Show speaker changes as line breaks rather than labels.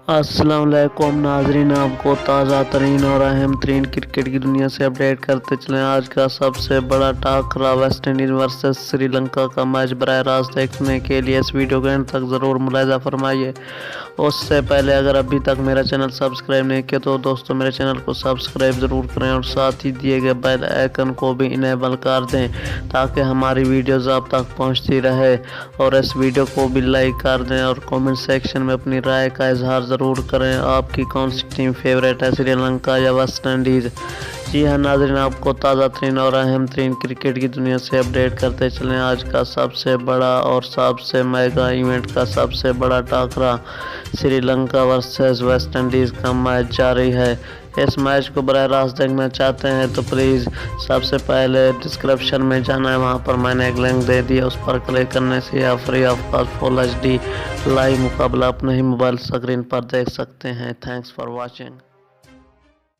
अस्सलाम वालेकुम नाजरीन, आपको ताज़ा तरीन और अहम तरीन क्रिकेट की दुनिया से अपडेट करते चलें। आज का सबसे बड़ा टाकरा वेस्ट इंडीज़ वर्सेस श्रीलंका का मैच बराह रास्त देखने के लिए इस वीडियो को एंड तक ज़रूर मुलाहिज़ा फरमाइए। उससे पहले अगर अभी तक मेरा चैनल सब्सक्राइब नहीं किया तो दोस्तों मेरे चैनल को सब्सक्राइब ज़रूर करें और साथ ही दिए गए बेल आइकन को भी इनेबल कर दें ताकि हमारी वीडियोज़ आप तक पहुँचती रहे। और इस वीडियो को भी लाइक कर दें और कमेंट सेक्शन में अपनी राय का इजहार ज़रूर करें। आपकी कौन सी टीम फेवरेट है, श्रीलंका या वेस्ट इंडीज़? जी हाँ नाज़रीन, आपको ताज़ा तरीन और अहम तरीन क्रिकेट की दुनिया से अपडेट करते चलें। आज का सबसे बड़ा और सबसे मेगा इवेंट का सबसे बड़ा टाकरा श्रीलंका वर्सेस वेस्ट इंडीज़ का मैच जारी है। इस मैच को बराह रास्त देखना चाहते हैं तो प्लीज़ सबसे पहले डिस्क्रिप्शन में जाना है, वहां पर मैंने एक लिंक दे दिया, उस पर क्लिक करने से आप free of cost full HD live मुकाबला अपने ही मोबाइल स्क्रीन पर देख सकते हैं। Thanks for watching.